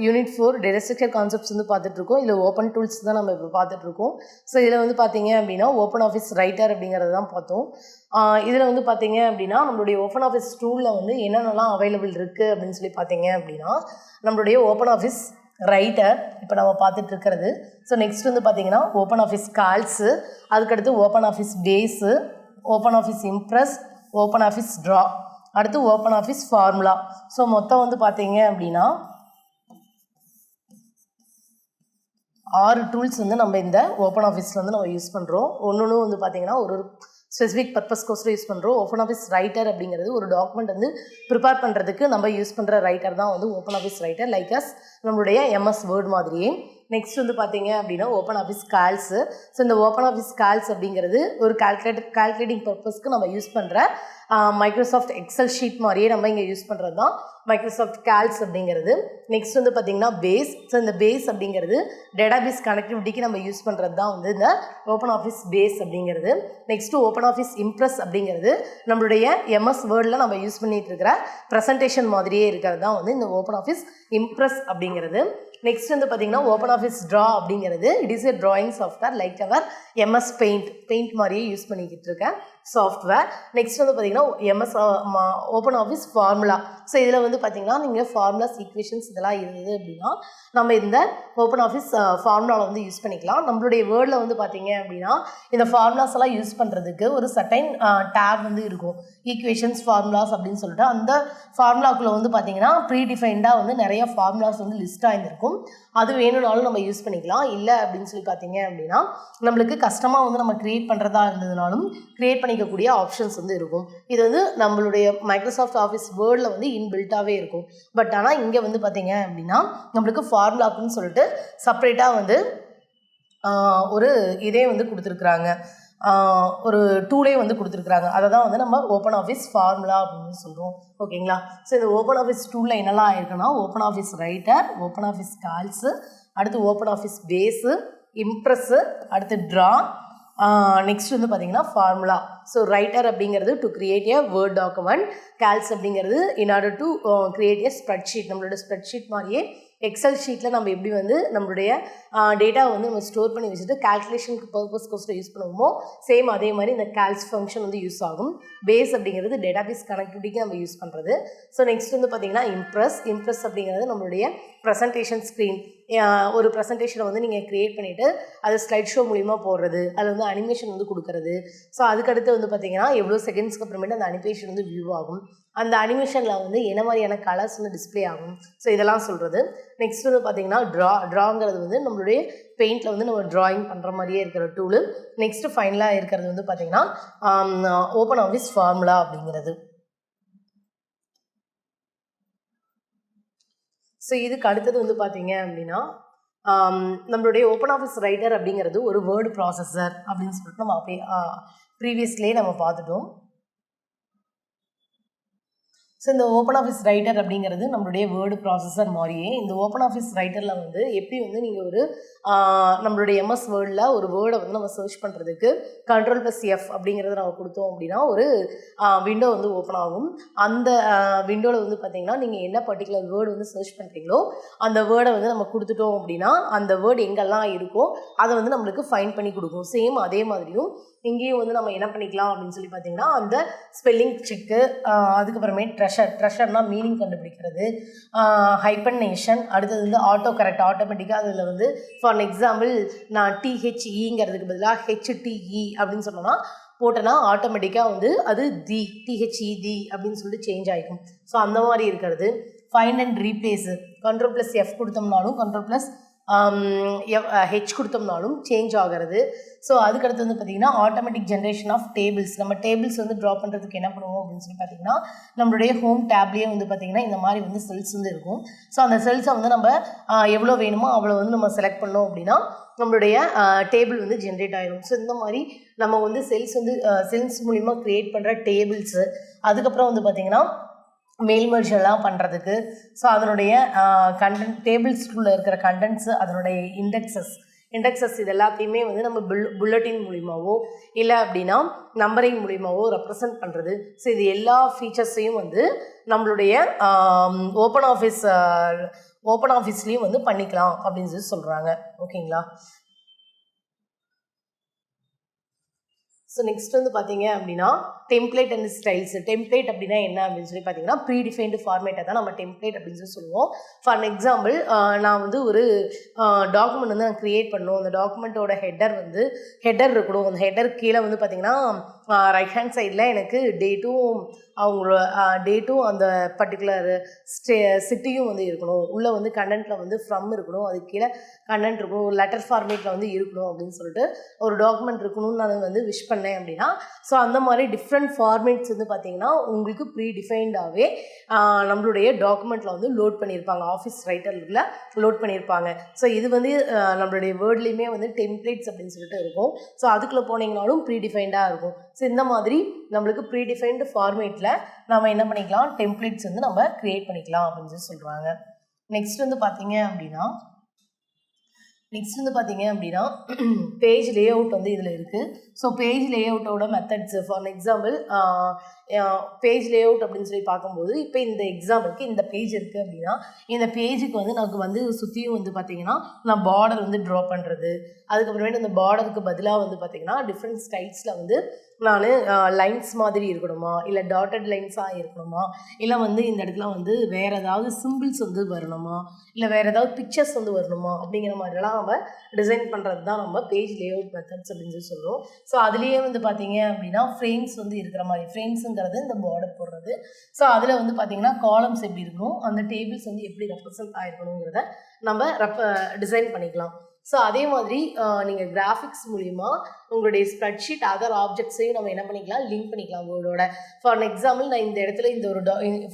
Unit 4 data structure concepts வந்து பார்த்துட்ருக்கோம். இதில் ஓப்பன் டூல்ஸ் தான் நம்ம இப்போ பார்த்துட்ருக்கோம். ஸோ இதில் வந்து பார்த்தீங்க அப்படின்னா ஓப்பன் ஆஃபீஸ் ரைட்டர் அப்படிங்கிறது தான் பார்த்தோம். இதில் வந்து பார்த்தீங்க அப்படின்னா நம்மளுடைய ஓப்பன் ஆஃபீஸ் டூலில் வந்து என்னென்னலாம் அவைலபிள் இருக்குது அப்படின்னு சொல்லி பார்த்தீங்க அப்படின்னா நம்மளுடைய ஓப்பன் ஆஃபீஸ் ரைட்டர் இப்போ நம்ம பார்த்துட்டு இருக்கிறது. ஸோ நெக்ஸ்ட் வந்து பார்த்தீங்கன்னா ஓப்பன் ஆஃபீஸ் கால்ஸு, அதுக்கடுத்து Open office Base, Open Office Impress, Open Office Draw, அடுத்து ஓப்பன் ஆஃபீஸ் ஃபார்முலா. ஸோ மொத்தம் வந்து பார்த்தீங்க அப்படின்னா 6 டூல்ஸ் வந்து நம்ம இந்த ஓப்பன் ஆஃபீஸில் வந்து நம்ம யூஸ் பண்ணுறோம். ஒன்று வந்து பார்த்தீங்கன்னா ஒரு ஸ்பெசிஃபிக் பர்பஸ்க்கோசரம் யூஸ் பண்ணுறோம். ஓப்பன் ஆஃபீஸ் ரைட்டர் அப்படிங்கிறது ஒரு டாக்குமெண்ட் வந்து ப்ரிப்பேர் பண்ணுறதுக்கு நம்ம யூஸ் பண்ணுற ரைட்டர் தான் வந்து Open office Writer, like as நம்மளுடைய எம்எஸ் வேர்ட் மாதிரியே. நெக்ஸ்ட் வந்து பார்த்தீங்க அப்படின்னா ஓப்பன் ஆஃபீஸ் கால்ஸு. ஸோ இந்த ஓப்பன் ஆஃபீஸ் கால்ஸ் அப்படிங்கிறது ஒரு கால்குலேட்டிங் பர்பஸ்க்கு நம்ம யூஸ் பண்ணுற மைக்ரோசாஃப்ட் எக்ஸல் ஷீட் மாதிரியே நம்ம இங்கே யூஸ் பண்ணுறது தான் மைக்ரோசாஃப்ட் கால்ஸ் அப்படிங்கிறது. நெக்ஸ்ட் வந்து பார்த்திங்கன்னா பேஸ். ஸோ இந்த பேஸ் அப்படிங்கிறது டேட்டாபேஸ் கனெக்டிவிட்டிக்கு நம்ம யூஸ் பண்ணுறது தான் வந்து இந்த ஓப்பன் ஆஃபீஸ் பேஸ் அப்படிங்கிறது. நெக்ஸ்ட்டு ஓப்பன் ஆஃபீஸ் இம்ப்ரெஸ் அப்படிங்கிறது நம்மளுடைய எம்எஸ் வேர்டில் நம்ம யூஸ் பண்ணிகிட்டு இருக்கிற ப்ரெசன்டேஷன் மாதிரியே இருக்கிறது தான் வந்து இந்த ஓப்பன் ஆஃபீஸ் இம்ப்ரெஸ் அப்படிங்கிறது. நெக்ஸ்ட் வந்து பார்த்தீங்கன்னா ஓப்பன் ஆஃபீஸ் ட்ரா அப்படிங்கிறது it is a drawing software like our MS Paint மாதிரியே யூஸ் பண்ணிக்கிட்டு இருக்கேன் சாஃப்ட்வேர். நெக்ஸ்ட் வந்து பார்த்தீங்கன்னா MS Open Office Formula. So இதில் வந்து பார்த்தீங்கன்னா நீங்கள் ஃபார்முலாஸ் ஈக்குவேஷன்ஸ் இதெல்லாம் இருந்தது அப்படின்னா நம்ம இந்த ஓப்பன் ஆஃபீஸ் ஃபார்முலாவில் வந்து யூஸ் பண்ணிக்கலாம். நம்மளுடைய வேர்டில் வந்து பார்த்தீங்க அப்படின்னா இந்த ஃபார்முலாஸ் எல்லாம் யூஸ் பண்ணுறதுக்கு ஒரு சர்டைன் டேப் வந்து இருக்கும், ஈக்குவேஷன்ஸ் ஃபார்முலாஸ் அப்படின்னு சொல்லிட்டு. அந்த ஃபார்முலாக்குள்ளே வந்து பார்த்தீங்கன்னா ப்ரீ டிஃபைன்டாக வந்து நிறைய ஃபார்முலாஸ் வந்து லிஸ்ட் ஆகிருக்கும். அது வேணும்னாலும் நம்ம யூஸ் பண்ணிக்கலாம். இல்லை அப்படின்னு சொல்லி பார்த்தீங்க அப்படின்னா நம்மளுக்கு கஷ்டமாக வந்து நம்ம க்ரியேட் பண்ணுறதா இருந்ததுனாலும் க்ரியேட் பண்ணிக்கக்கூடிய ஆப்ஷன்ஸ் வந்து இருக்கும். இது வந்து நம்மளுடைய மைக்ரோசாஃப்ட் ஆஃபீஸ் வேர்டில் வந்து இன்பில்ட்டாகவே இருக்கும். பட் ஆனால் இங்கே வந்து பார்த்தீங்க அப்படின்னா நம்மளுக்கு ஃபார்முலாக்குன்னு சொல்லிட்டு செப்பரேட்டாக வந்து ஒரு இதே வந்து கொடுத்துருக்குறாங்க, ஒரு டூலே வந்து கொடுத்துருக்குறாங்க. அதை தான் வந்து நம்ம ஓப்பன் ஆஃபீஸ் ஃபார்முலா அப்படின்னு சொல்கிறோம். ஓகேங்களா? ஸோ இந்த ஓப்பன் ஆஃபீஸ் டூலில் என்னெல்லாம் ஆயிருக்குன்னா open office Writer, open office Calc, அடுத்து ஓப்பன் ஆஃபீஸ் பேஸு, இம்ப்ரெஸ்ஸு, அடுத்து ட்ரா, நெக்ஸ்ட் வந்து பார்த்தீங்கன்னா ஃபார்முலா. ஸோ ரைட்டர் அப்படிங்கிறது to create a word document, Calc அப்படிங்கிறது in order to create a spreadsheet. நம்மளோட ஸ்ப்ரெட்ஷீட் மாதிரியே எக்ஸல் ஷீட்டில் நம்ம எப்படி வந்து நம்மளுடைய டேட்டாவை வந்து நம்ம ஸ்டோர் பண்ணி வச்சுட்டு கால்குலேஷனுக்கு பர்பஸ்க்கோசரம் யூஸ் பண்ணுவோமோ சேம் அதே மாதிரி இந்த கால்ஸ் ஃபங்க்ஷன் வந்து யூஸ் ஆகும். பேஸ் அப்படிங்கிறது டேட்டாபேஸ் கனெக்டிவிட்டிக்கு நம்ம யூஸ் பண்ணுறது. ஸோ நெக்ஸ்ட் வந்து பார்த்திங்கன்னா இம்ப்ரெஸ் அப்படிங்கிறது நம்மளுடைய ப்ரெசன்டேஷன் ஸ்க்ரீன். ஒரு ப்ரெசன்டேஷனை வந்து நீங்கள் க்ரியேட் பண்ணிவிட்டு அது ஸ்லைட் ஷோ மூலிமா போடுறது, அதில் வந்து அனிமேஷன் வந்து கொடுக்குறது. ஸோ அதுக்கடுத்து வந்து பார்த்திங்கன்னா எவ்வளோ செகண்ட்ஸ்க்கு அப்புறமேட்டு அந்த அனிமேஷன் வந்து வியூ ஆகும், அந்த அனிமேஷனில் வந்து என்ன மாதிரியான கலர்ஸ் வந்து டிஸ்பிளே ஆகும். ஸோ இதெல்லாம் சொல்கிறது. நெக்ஸ்ட் வந்து பார்த்திங்கன்னா ட்ராங்கிறது வந்து நம்மளுடைய பெயிண்டில் வந்து நம்ம ட்ராயிங் பண்ணுற மாதிரியே இருக்கிற டூலு. நெக்ஸ்ட்டு ஃபைனலாக இருக்கிறது வந்து பார்த்திங்கன்னா ஓப்பன் ஆஃபீஸ் ஃபார்முலா அப்படிங்கிறது. ஸோ இதுக்கு அடுத்தது வந்து பார்த்தீங்க அப்படின்னா நம்மளுடைய ஓப்பன் ஆஃபீஸ் ரைட்டர் அப்படிங்கிறது ஒரு வேர்டு ப்ராசஸர் அப்படின்னு சொல்லிட்டு நம்ம ப்ரீவியஸ்லேயே நம்ம பார்த்துட்டோம். ஸோ இந்த ஓப்பன் ஆஃபீஸ் ரைட்டர் அப்படிங்கிறது நம்மளுடைய வேர்டு ப்ராசஸர் மாதிரியே இந்த ஓப்பன் ஆஃபீஸ் ரைட்டரில் வந்து எப்படி வந்து நீங்கள் ஒரு நம்மளுடைய எம்எஸ் வேர்டில் ஒரு வேர்டை வந்து நம்ம சர்ச் பண்ணுறதுக்கு Ctrl+F அப்படிங்கிறத நம்ம கொடுத்தோம் அப்படின்னா ஒரு விண்டோ வந்து ஓப்பன் ஆகும். அந்த விண்டோவில் வந்து பார்த்திங்கன்னா நீங்கள் என்ன பர்டிகுலர் வேர்டு வந்து சர்ச் பண்ணுறீங்களோ அந்த வேர்டை வந்து நம்ம கொடுத்துட்டோம் அப்படின்னா அந்த வேர்டு எங்கெல்லாம் இருக்கோ அதை வந்து நம்மளுக்கு ஃபைண்ட் பண்ணி கொடுக்கும். சேம் அதே மாதிரியும் இங்கேயும் வந்து நம்ம என்ன பண்ணிக்கலாம் அப்படின்னு சொல்லி பார்த்தீங்கன்னா அந்த ஸ்பெல்லிங் செக்கு, அதுக்கப்புறமே ட்ரெஷர்னால் மீனிங் கண்டுபிடிக்கிறது, ஹைபர்னேஷன், அடுத்தது வந்து ஆட்டோ கரெக்ட் ஆட்டோமேட்டிக்காக அதில் வந்து ஃபார் எக்ஸாம்பிள் நான் THEங்கிறதுக்கு பதிலாக HTE அப்படின்னு சொன்னோன்னா போட்டோன்னா ஆட்டோமேட்டிக்காக வந்து அது THED அப்படின்னு சொல்லிட்டு சேஞ்ச் ஆகிக்கும். ஸோ அந்த மாதிரி இருக்கிறது. ஃபைண்ட் அண்ட் ரீப்ளேஸு Ctrl+F கொடுத்தோம்னாலும் Ctrl+H கொடுத்தோம்னாலும் சேஞ்ச் ஆகிறது. ஸோ அதுக்கடுத்து வந்து பார்த்திங்கன்னா ஆட்டோமேட்டிக் ஜென்ரேஷன் ஆஃப் டேபிள்ஸ். நம்ம டேபிள்ஸ் வந்து ட்ரா பண்ணுறதுக்கு என்ன பண்ணுவோம் அப்படின்னு சொல்லி பார்த்திங்கன்னா நம்மளுடைய ஹோம் டேப்லேயே வந்து பார்த்திங்கன்னா இந்த மாதிரி வந்து செல்ஸ் வந்து இருக்கும். ஸோ அந்த செல்ஸை வந்து நம்ம எவ்வளோ வேணுமோ அவ்வளோ வந்து நம்ம செலக்ட் பண்ணோம் அப்படின்னா நம்மளுடைய டேபிள் வந்து ஜென்ரேட் ஆகிடும். ஸோ இந்த மாதிரி நம்ம வந்து செல்ஸ் மூலிமா க்ரியேட் பண்ணுற டேபிள்ஸு, அதுக்கப்புறம் வந்து பார்த்திங்கன்னா மெயில் மெர்ஜ் எல்லாம் பண்ணுறதுக்கு, ஸோ அதனுடைய கண்டென்ட் டேபிள்ஸ்குள்ளே இருக்கிற கண்டென்ட்ஸு, அதனுடைய இண்டெக்ஸஸ் இது எல்லாத்தையுமே வந்து நம்ம புல்லட்டின் மூலிமாவோ இல்லை அப்படின்னா நம்பரிங் மூலிமாவோ ரெப்ரசன்ட் பண்ணுறது. ஸோ இது எல்லா ஃபீச்சர்ஸையும் வந்து நம்மளுடைய ஓப்பன் ஆஃபீஸ் ஓப்பன் ஆஃபீஸ்லேயும் வந்து பண்ணிக்கலாம் அப்படின்னு சொல்லி சொல்கிறாங்க. ஓகேங்களா? ஸோ நெக்ஸ்ட் வந்து பார்த்தீங்க அப்படின்னா டெம்ப்ளேட் அண்ட் ஸ்டைல்ஸ். டெம்ப்ளேட் அப்படின்னா என்ன அப்படின்னு சொல்லி பார்த்தீங்கன்னா ப்ரீடிஃபைன்டு ஃபார்மேட்டை தான் நம்ம டெம்ப்ளேட் அப்படின்னு சொல்லி சொல்லுவோம். ஃபார் எக்ஸாம்பிள் நான் வந்து ஒரு டாக்குமெண்ட் வந்து நான் க்ரியேட் பண்ணணும். அந்த டாக்குமெண்ட்டோட ஹெட்டர் இருக்கணும். அந்த ஹெட்டர் கீழே வந்து பார்த்தீங்கன்னா ரைட் ஹேண்ட் சைடில் எனக்கு டேட்டும் அந்த பர்டிகுலர் சிட்டியும் வந்து இருக்கணும். உள்ளே வந்து கண்டென்ட்டில் வந்து ஃப்ரம் இருக்கணும், அதுக்கு கீழே கண்டென்ட் இருக்கணும், ஒரு லெட்டர் ஃபார்மேட்டில் வந்து இருக்கணும் அப்படின்னு சொல்லிட்டு ஒரு டாக்குமெண்ட் இருக்கணும்னு நான் வந்து விஷ் பண்ணேன் அப்படின்னா, ஸோ அந்த மாதிரி டிஃப்ரெண்ட் ஃபார்மேட்ஸ் வந்து பார்த்திங்கன்னா உங்களுக்கு ப்ரீ டிஃபைன்டாகவே நம்மளுடைய டாக்குமெண்ட்டில் வந்து லோட் பண்ணியிருப்பாங்க, ஆஃபீஸ் ரைட்டரில் லோட் பண்ணியிருப்பாங்க. ஸோ இது வந்து நம்மளுடைய வேர்ட்லேயுமே வந்து டெம்ப்ளேட்ஸ் அப்படின்னு சொல்லிட்டு இருக்கும். ஸோ அதுக்குள்ளே போனீங்கனாலும் ப்ரீ டிஃபைன்டாக இருக்கும். ஸோ இந்த மாதிரி நம்மளுக்கு ப்ரீ டிஃபைன்டு ஃபார்மேட்டில் நம்ம என்ன பண்ணிக்கலாம், டெம்ப்ளேட்ஸ் வந்து நம்ம க்ரியேட் பண்ணிக்கலாம் அப்படின்னு சொல்லி சொல்கிறாங்க. நெக்ஸ்ட் வந்து பார்த்தீங்க அப்படின்னா பேஜ் லே அவுட் வந்து இதில் இருக்குது. ஸோ பேஜ் லே அவுட்டோட methods for example page layout அப்படின்னு சொல்லி பார்க்கும்போது இப்போ இந்த எக்ஸாம்பிளுக்கு இந்த பேஜ் இருக்குது அப்படின்னா இந்த பேஜுக்கு வந்து நமக்கு வந்து சுற்றியும் வந்து பார்த்திங்கன்னா நான் பார்டர் வந்து ட்ரா பண்ணுறது, அதுக்கப்புறமேட்டு அந்த பார்டருக்கு பதிலாக வந்து பார்த்திங்கன்னா டிஃப்ரெண்ட் ஸ்டைல்ஸில் வந்து நான் லைன்ஸ் மாதிரி இருக்கணுமா, இல்லை டாட்டட் லைன்ஸாக இருக்கணுமா, இல்லை வந்து இந்த இடத்துல வந்து வேறு ஏதாவது சிம்பிள்ஸ் வந்து வரணுமா, இல்லை வேறு ஏதாவது பிக்சர்ஸ் வந்து வரணுமா அப்படிங்கிற மாதிரிலாம் நம்ம டிசைன் பண்ணுறது தான் நம்ம பேஜ் லே அவுட் மெத்தட்ஸ் அப்படின்னு சொல்லி சொல்கிறோம். ஸோ அதுலேயே வந்து பார்த்தீங்க அப்படின்னா ஃப்ரேம்ஸ் வந்து இருக்கிற மாதிரி, ஃப்ரேம்ஸுங்கிறது இந்த பார்டர் போடுறது. ஸோ அதில் வந்து பார்த்திங்கன்னா காலம்ஸ் எப்படி இருக்கணும், அந்த டேபிள்ஸ் வந்து எப்படி ரெப்ரசன்ட் ஆகிருக்கணுங்கிறத நம்ம டிசைன் பண்ணிக்கலாம். ஸோ அதே மாதிரி நீங்கள் கிராஃபிக்ஸ் மூலிமா உங்களுடைய ஸ்ப்ரெட்ஷீட் அதர் ஆப்ஜெக்ட்ஸையும் நம்ம என்ன பண்ணிக்கலாம், லிங்க் பண்ணிக்கலாம் வேர்டோட. ஃபார் எக்ஸாம்பிள் நான் இந்த இடத்துல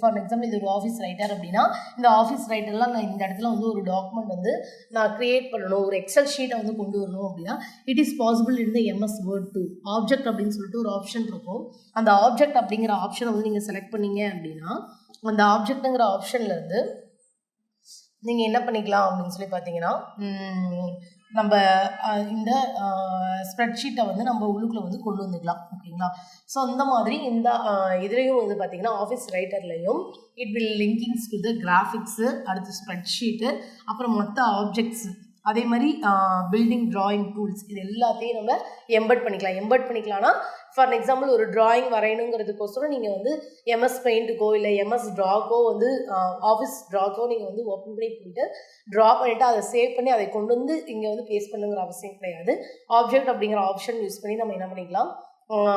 ஃபார் எக்ஸாம்பிள் இது ஒரு ஆஃபீஸ் ரைட்டர் அப்படின்னா இந்த ஆஃபீஸ் ரைட்டர்லாம் நான் இந்த இடத்துல வந்து ஒரு டாக்குமெண்ட் வந்து நான் க்ரியேட் பண்ணணும், ஒரு எக்ஸல் ஷீட்டை வந்து கொண்டு வரணும் அப்படின்னா it is possible in the MS Word 2 object அப்படின்னு சொல்லிட்டு ஒரு ஆப்ஷன் இருக்கும். அந்த ஆப்ஜெக்ட் அப்படிங்கிற ஆப்ஷனை வந்து நீங்கள் செலக்ட் பண்ணீங்க அப்படின்னா அந்த ஆப்ஜெக்ட்டுங்கிற ஆப்ஷன்லேருந்து நீங்கள் என்ன பண்ணிக்கலாம் அப்படின்னு சொல்லி பார்த்தீங்கன்னா நம்ம இந்த ஸ்ப்ரெட்ஷீட்டை வந்து நம்ம உள்ளுக்குள்ளே வந்து கொண்டு வந்துக்கலாம். ஓகேங்களா? ஸோ அந்த மாதிரி இந்த இதுலேயும் வந்து பார்த்திங்கன்னா ஆஃபீஸ் ரைட்டர்லேயும் it will linkings to the graphics, அடுத்து ஸ்ப்ரெட்ஷீட்டு, அப்புறம் மற்ற ஆப்ஜெக்ட்ஸு, அதே மாதிரி பில்டிங் ட்ராயிங் டூல்ஸ், இது எல்லாத்தையும் நம்ம எம்பெட் பண்ணிக்கலாம்னா ஃபார் எக்ஸாம்பிள் ஒரு ட்ராயிங் வரையணுங்கிறதுக்கோசரம் நீங்கள் வந்து MS பெயிண்ட்டுக்கோ இல்லை MS ட்ராக்கோ வந்து ஆஃபீஸ் ட்ராக்கோ நீங்கள் வந்து ஓப்பன் பண்ணி போயிட்டு ட்ரா பண்ணிவிட்டு அதை சேவ் பண்ணி அதை கொண்டு வந்து இங்கே வந்து பேஸ்ட் பண்ணுங்கிற அவசியம் கிடையாது. ஆப்ஜெக்ட் அப்படிங்கிற ஆப்ஷன் யூஸ் பண்ணி நம்ம என்ன பண்ணிக்கலாம்,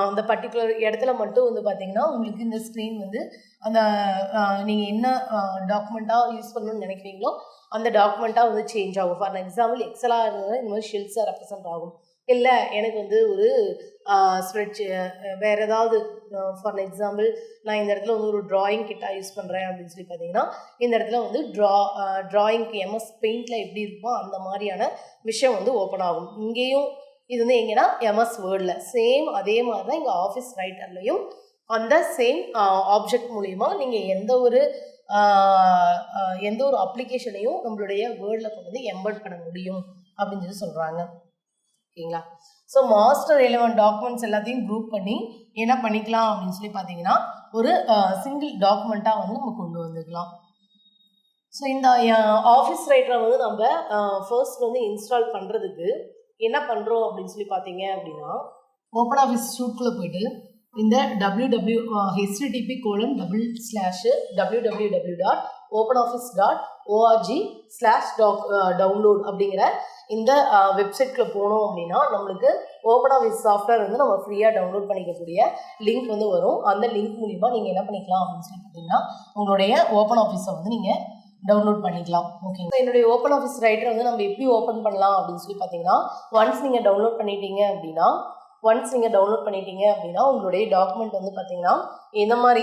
அந்த பர்டிகுலர் இடத்துல மட்டும் வந்து பார்த்திங்கன்னா உங்களுக்கு இந்த ஸ்க்ரீன் வந்து அந்த நீங்கள் என்ன டாக்குமெண்ட்டாக யூஸ் பண்ணணும்னு நினைக்கிறீங்களோ அந்த டாக்குமெண்ட்டாக வந்து சேஞ்ச் ஆகும். ஃபார் எக்ஸாம்பிள் எக்ஸலாக இருந்ததுன்னா இந்த மாதிரி ஷெல்ஸாக ரெப்ரசன்ட் ஆகும். இல்லை எனக்கு வந்து ஒரு வேறு ஏதாவது ஃபார் எக்ஸாம்பிள் நான் இந்த இடத்துல வந்து ஒரு ட்ராயிங் கிட்டாக யூஸ் பண்ணுறேன் அப்படின்னு சொல்லி பார்த்தீங்கன்னா இந்த இடத்துல வந்து ட்ராயிங்க்கு MS பெயிண்டில் எப்படி இருக்குமோ அந்த மாதிரியான விஷயம் வந்து ஓப்பன் ஆகும். இங்கேயும் இது வந்து எங்கன்னா MS வேர்டில் சேம் அதே மாதிரி தான் இங்கே ஆஃபீஸ் ரைட்டர்லையும் அந்த சேம் ஆப்ஜெக்ட் மூலிமா நீங்கள் எந்த ஒரு அப்ளிகேஷனையும் நம்மளுடைய வேர்டில் கொண்டு வந்து எம்பெட் பண்ண முடியும் அப்படின்னு சொல்லி சொல்கிறாங்க. ஓகேங்களா? ஸோ மாஸ்டர் ரெலவெண்ட் டாக்குமெண்ட்ஸ் எல்லாத்தையும் குரூப் பண்ணி என்ன பண்ணிக்கலாம் அப்படின்னு சொல்லி பார்த்தீங்கன்னா ஒரு சிங்கிள் டாக்குமெண்ட்டாக வந்து நம்ம கொண்டு வந்துக்கலாம். ஸோ இந்த ஆஃபீஸ் ரைட்டரை வந்து நம்ம ஃபர்ஸ்ட் வந்து இன்ஸ்டால் பண்ணுறதுக்கு என்ன பண்ணுறோம் அப்படின்னு சொல்லி பார்த்தீங்க அப்படின்னா ஓப்பன் ஆஃபீஸ் சூட்குள்ளே போயிட்டு இந்த http://www.openoffice.org/download அப்படிங்கிற இந்த வெப்சைட்குள்ளே போனோம் அப்படின்னா நம்மளுக்கு ஓப்பன் ஆஃபீஸ் சாஃப்ட்வேர் வந்து நம்ம ஃப்ரீயாக டவுன்லோட் பண்ணிக்கக்கூடிய லிங்க் வந்து வரும். அந்த லிங்க் மூலிமா நீங்கள் என்ன பண்ணிக்கலாம் அப்படின்னு சொல்லி பார்த்தீங்கன்னா உங்களுடைய ஓப்பன் ஆஃபீஸை வந்து நீங்கள் டவுன்லோட் பண்ணிக்கலாம். ஓகே, என்னுடைய ஓப்பன் ஆஃபீஸ் ரைட்டரை வந்து நம்ம எப்படி ஓப்பன் பண்ணலாம் அப்படின்னு சொல்லி பார்த்தீங்கன்னா ஒன்ஸ் நீங்கள் டவுன்லோட் பண்ணிட்டீங்க அப்படின்னா உங்களுடைய டாக்குமெண்ட் வந்து பார்த்தீங்கன்னா எந்த மாதிரி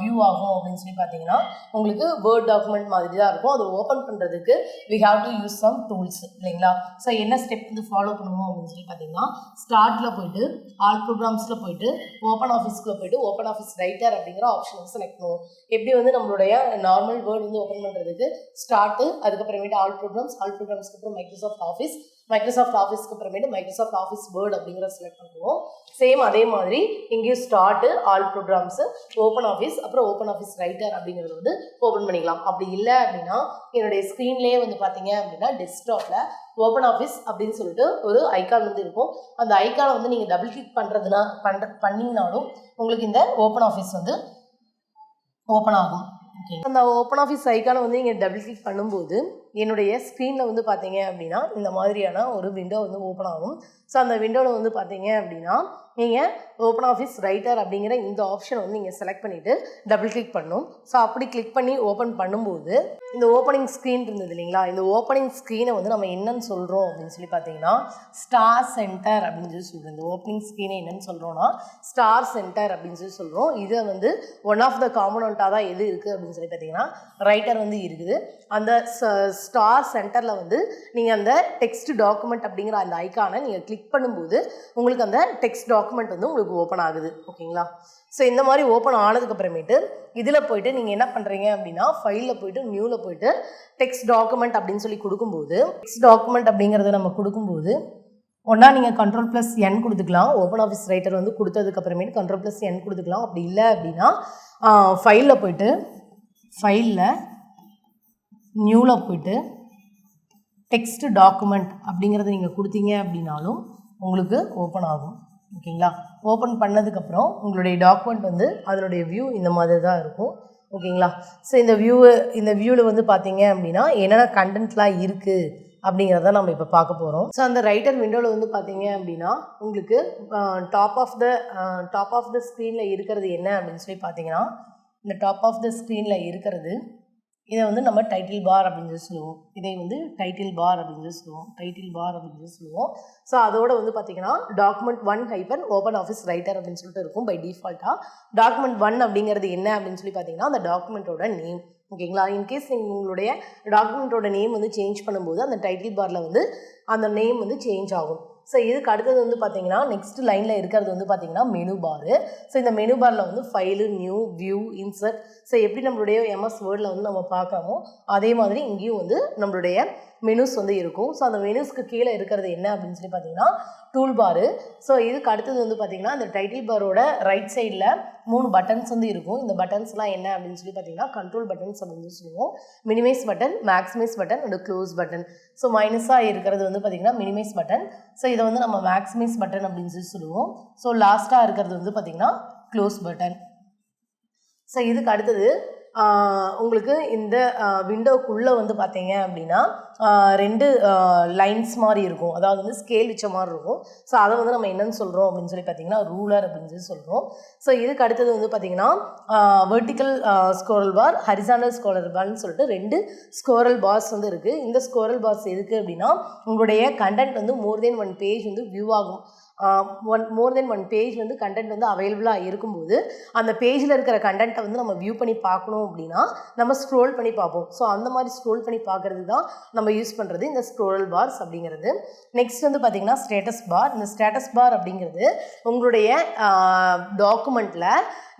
வியூ ஆகும் அப்படின்னு சொல்லி பார்த்தீங்கன்னா உங்களுக்கு வேர்ட் டாக்குமெண்ட் மாதிரி தான் இருக்கும். அதை ஓப்பன் பண்ணுறதுக்கு we have to use some tools இல்லைங்களா? ஸோ என்ன ஸ்டெப் வந்து ஃபாலோ பண்ணுவோம் அப்படின்னு சொல்லி பார்த்தீங்கன்னா ஸ்டார்ட்டில் போயிட்டு ஆல் ப்ரோக்ராம்ஸில் போயிட்டு ஓப்பன் ஆஃபீஸ்க்குள்ளே போயிட்டு ஓப்பன் ஆஃபீஸ் ரைட்டர் அப்படிங்கிற ஆப்ஷனை செலக்ட் பண்ணுவோம். எப்படி வந்து நம்மளுடைய நார்மல் வேர்ட் வந்து ஓப்பன் பண்ணுறதுக்கு ஸ்டார்ட்டு, அதுக்கப்புறமேட்டு ஆல் ப்ரோக்ராம்ஸ்க்கு அப்புறம் மைக்ரோசாஃப்ட் ஆஃபீஸ், மைக்ரோசாஃப்ட் ஆஃபீஸ்க்கு அப்புறமேட்டு மைக்ரோசாஃப்ட் ஆஃபீஸ் வேர்ட் அப்படிங்கிற செலக்ட் பண்ணுவோம். சேம் அதே மாதிரி இங்கேயும் start all programs, Open Office, அப்புறம் ஓப்பன் ஆஃபீஸ் ரைட்டர் அப்படிங்கிறது வந்து ஓப்பன் பண்ணிக்கலாம். அப்படி இல்லை அப்படின்னா என்னுடைய ஸ்க்ரீன்லேயே வந்து பார்த்தீங்க அப்படின்னா டெஸ்க்டாப்பில் ஓப்பன் ஆஃபீஸ் அப்படின்னு சொல்லிட்டு ஒரு ஐக்கான் வந்து இருக்கும். அந்த ஐக்கானை வந்து நீங்கள் டபுள் கிளிக் பண்ணிங்கனாலும் உங்களுக்கு இந்த ஓப்பன் ஆஃபீஸ் வந்து ஓப்பன் ஆகும். ஓகே, அந்த ஓப்பன் ஆஃபீஸ் ஐக்கானை வந்து நீங்கள் டபுள் கிளிக் பண்ணும்போது என்னுடைய ஸ்க்ரீனில் வந்து பார்த்தீங்க அப்படின்னா இந்த மாதிரியான ஒரு விண்டோ வந்து ஓப்பன் ஆகும். ஸோ அந்த விண்டோவில் வந்து பார்த்தீங்க அப்படின்னா நீங்கள் ஓப்பன் ஆஃபீஸ் ரைட்டர் அப்படிங்கிற இந்த ஆப்ஷனை வந்து நீங்கள் செலக்ட் பண்ணிவிட்டு டபுள் கிளிக் பண்ணணும். ஸோ அப்படி கிளிக் பண்ணி ஓப்பன் பண்ணும்போது இந்த ஓப்பனிங் ஸ்க்ரீன் இருந்தது இல்லைங்களா, இந்த ஓப்பனிங் ஸ்க்ரீனை வந்து நம்ம என்னன்னு சொல்கிறோம் அப்படின்னு சொல்லி பார்த்தீங்கன்னா ஸ்டார் சென்டர் அப்படின்னு சொல்லி சொல்கிறோம். இந்த ஓப்பனிங் ஸ்க்ரீனை என்னன்னு சொல்கிறோன்னா ஸ்டார் சென்டர் அப்படின்னு சொல்லி சொல்கிறோம். இதை வந்து ஒன் ஆஃப் த காம்பனண்ட்டாக தான் எது இருக்குது அப்படின்னு சொல்லி பார்த்தீங்கன்னா ரைட்டர் வந்து இருக்குது. அந்த ஸ்டார் சென்டரில் வந்து நீங்கள் அந்த டெக்ஸ்ட் டாக்குமெண்ட் அப்படிங்கிற அந்த ஐக்கானை நீங்கள் கிளிக் பண்ணும்போது உங்களுக்கு அந்த டெக்ஸ்ட் டாக்குமெண்ட் வந்து உங்களுக்கு ஓப்பன் ஆகுது. ஓகேங்களா, ஸோ இந்த மாதிரி ஓப்பன் ஆனதுக்கப்புறமேட்டு இதில் போய்ட்டு நீங்கள் என்ன பண்ணுறீங்க அப்படின்னா ஃபைலில் போய்ட்டு நியூவில் போய்ட்டு டெக்ஸ்ட் டாக்குமெண்ட் அப்படின்னு சொல்லி கொடுக்கும்போது டெக்ஸ்ட் டாக்குமெண்ட் அப்படிங்கிறத நம்ம கொடுக்கும்போது ஒன்றா நீங்கள் Ctrl+N கொடுத்துக்கலாம். ஓப்பன் ஆஃபீஸ் ரைட்டர் வந்து கொடுத்ததுக்கப்புறமேட்டு Ctrl+N கொடுத்துக்கலாம். அப்படி இல்லை அப்படின்னா ஃபைலில் போய்ட்டு ஃபைலில் நியூவில் போய்ட்டு டெக்ஸ்ட் டாக்குமெண்ட் அப்படிங்கிறத நீங்கள் கொடுத்தீங்க அப்படின்னாலும் உங்களுக்கு ஓப்பன் ஆகும். ஓகேங்களா, ஓப்பன் பண்ணதுக்கப்புறம் உங்களுடைய டாக்குமெண்ட் வந்து அதனுடைய வியூ இந்த மாதிரி தான் இருக்கும். ஓகேங்களா, ஸோ இந்த வியூவில் வந்து பார்த்தீங்க அப்படின்னா என்னென்ன கண்டென்ட்லாம் இருக்குது அப்படிங்கிறத நம்ம இப்போ பார்க்க போகிறோம். ஸோ அந்த ரைட்டர் விண்டோவில் வந்து பார்த்தீங்க அப்படின்னா உங்களுக்கு டாப் ஆஃப் த ஸ்க்ரீனில் இருக்கிறது என்ன அப்படின்னு சொல்லி பார்த்தீங்கன்னா இந்த டாப் ஆஃப் த ஸ்க்ரீனில் இருக்கிறது இதை வந்து நம்ம டைட்டில் பார் அப்படின்னு சொல்லி சொல்லுவோம். இதை வந்து டைட்டில் பார் அப்படின்னு சொல்லி சொல்லுவோம். ஸோ அதோட வந்து பார்த்தீங்கன்னா டாக்குமெண்ட் 1 ஓப்பன் ஆஃபீஸ் ரைட்டர் அப்படின்னு சொல்லிட்டு இருக்கும் பை டிஃபால்ட்டாக. டாக்குமெண்ட் 1 அப்படிங்கிறது என்ன அப்படின்னு சொல்லி பார்த்தீங்கன்னா அந்த டாக்குமெண்ட்டோட நேம். ஓகேங்களா, இன்கேஸ் நீங்கள் உங்களுடைய டாக்குமெண்ட்டோட நேம் வந்து சேஞ்ச் பண்ணும்போது அந்த டைட்டில் பாரில் வந்து அந்த நேம் வந்து சேஞ்ச் ஆகும். ஸோ இதுக்கு அடுத்தது வந்து பார்த்தீங்கன்னா நெக்ஸ்ட் லைனில் இருக்கிறது வந்து பார்த்தீங்கன்னா மெனு பாரு. ஸோ இந்த மெனு பாரில் வந்து file, new, view, insert, so எப்படி நம்மளுடைய எம்எஸ் வேர்டில் வந்து நம்ம பார்க்குறோமோ அதே மாதிரி இங்கேயும் வந்து நம்மளுடைய மெனுஸ் வந்து இருக்கும். ஸோ அந்த மெனுஸ்க்கு கீழே இருக்கிறது என்ன அப்படின்னு சொல்லி பார்த்தீங்கன்னா டூல் பாரு. ஸோ இதுக்கு அடுத்தது வந்து பார்த்தீங்கன்னா இந்த டைட்டில் பாரோட ரைட் சைடில் 3 பட்டன்ஸ் வந்து இருக்கும். இந்த பட்டன்ஸ்லாம் என்ன அப்படின்னு சொல்லி பார்த்தீங்கன்னா கண்ட்ரோல் பட்டன்ஸ் அப்படின்னு சொல்லி சொல்லுவோம். Minimise button, maximise button and close button. So மைனஸாக இருக்கிறது வந்து பார்த்தீங்கன்னா மினிமைஸ் பட்டன். ஸோ இதை வந்து நம்ம மேக்ஸிமைஸ் பட்டன் அப்படின்னு சொல்லி சொல்லுவோம். ஸோ லாஸ்ட்டாக இருக்கிறது வந்து பார்த்தீங்கன்னா க்ளோஸ் பட்டன். ஸோ இதுக்கு அடுத்தது உங்களுக்கு இந்த விண்டோக்குள்ளே வந்து பார்த்தீங்க அப்படின்னா 2 லைன்ஸ் மாதிரி இருக்கும், அதாவது வந்து ஸ்கேல் வச்ச மாதிரி இருக்கும். ஸோ அதை வந்து நம்ம என்னென்னு சொல்கிறோம் அப்படின்னு சொல்லி பார்த்தீங்கன்னா ரூலர் அப்படின்னு சொல்லி சொல்கிறோம். ஸோ இதுக்கு அடுத்தது வந்து பார்த்தீங்கன்னா வெர்டிக்கல் ஸ்கோரல் பார், ஹரிசாண்டல் ஸ்கோரல் பார்னு சொல்லிட்டு 2 ஸ்கோரல் பார்ஸ் வந்து இருக்குது. இந்த ஸ்கோரல் பார்ஸ் எதுக்கு அப்படின்னா உங்களுடைய கண்டென்ட் வந்து மோர் தென் 1 பேஜ் வந்து வியூ ஆகும். மோர் தென் 1 பேஜ் வந்து கண்டென்ட் வந்து அவைலபிளாக இருக்கும்போது அந்த பேஜில் இருக்கிற கண்டென்ட்டை வந்து நம்ம வியூ பண்ணி பார்க்கணும் அப்படின்னா நம்ம ஸ்க்ரோல் பண்ணி பார்ப்போம். ஸோ அந்த மாதிரி ஸ்க்ரோல் பண்ணி பார்க்குறது தான் நம்ம யூஸ் பண்ணுறது இந்த ஸ்க்ரோல் பார்ஸ் அப்படிங்கிறது. நெக்ஸ்ட் வந்து பார்த்திங்கன்னா ஸ்டேட்டஸ் பார். இந்த ஸ்டேட்டஸ் பார் அப்படிங்கிறது உங்களுடைய டாக்குமெண்ட்டில்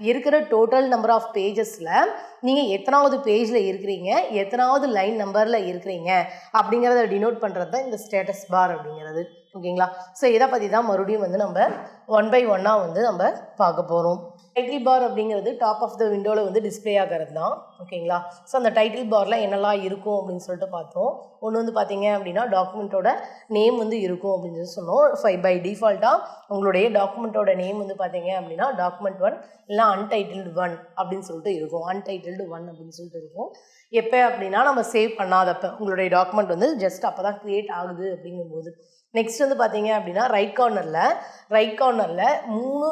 இருக்கிற டோட்டல் நம்பர் ஆஃப் பேஜஸில் நீங்கள் எத்தனாவது பேஜில் இருக்கிறீங்க, எத்தனாவது லைன் நம்பரில் இருக்கிறீங்க அப்படிங்கிறத டினோட் பண்ணுறது தான் இந்த ஸ்டேட்டஸ் பார் அப்படிங்கிறது. ஓகேங்களா, ஸோ இதை பற்றி தான் மறுபடியும் வந்து நம்ம 1 by 1 வந்து நம்ம பார்க்க போகிறோம். டைட்டில் பார் அப்படிங்கிறது டாப் ஆஃப் த விண்டோவில் வந்து டிஸ்பிளே ஆகிறது தான். ஓகேங்களா, ஸோ அந்த டைட்டில் பாரில் என்னெல்லாம் இருக்கும் அப்படின்னு சொல்லிட்டு பார்த்தோம். ஒன்று வந்து பார்த்தீங்க அப்படின்னா டாக்குமெண்ட்டோட நேம் வந்து இருக்கும் அப்படின்னு சொல்லி சொன்னோம். பை டிஃபால்ட்டாக உங்களுடைய டாக்குமெண்ட்டோட நேம் வந்து பார்த்தீங்க அப்படின்னா டாக்குமெண்ட் 1 இல்லை அன்டைட்டில்டு 1 அப்படின்னு சொல்லிட்டு இருக்கும். அன்டைட்டில்டு 1 அப்படின்னு சொல்லிட்டு இருக்கும். எப்போ அப்படின்னா நம்ம சேவ் பண்ணாதப்போ உங்களுடைய டாக்குமெண்ட் வந்து ஜஸ்ட் அப்போ தான் க்ரியேட் ஆகுது அப்படிங்கும்போது. நெக்ஸ்ட் வந்து பார்த்தீங்க அப்படின்னா ரைட் கார்னரில் 3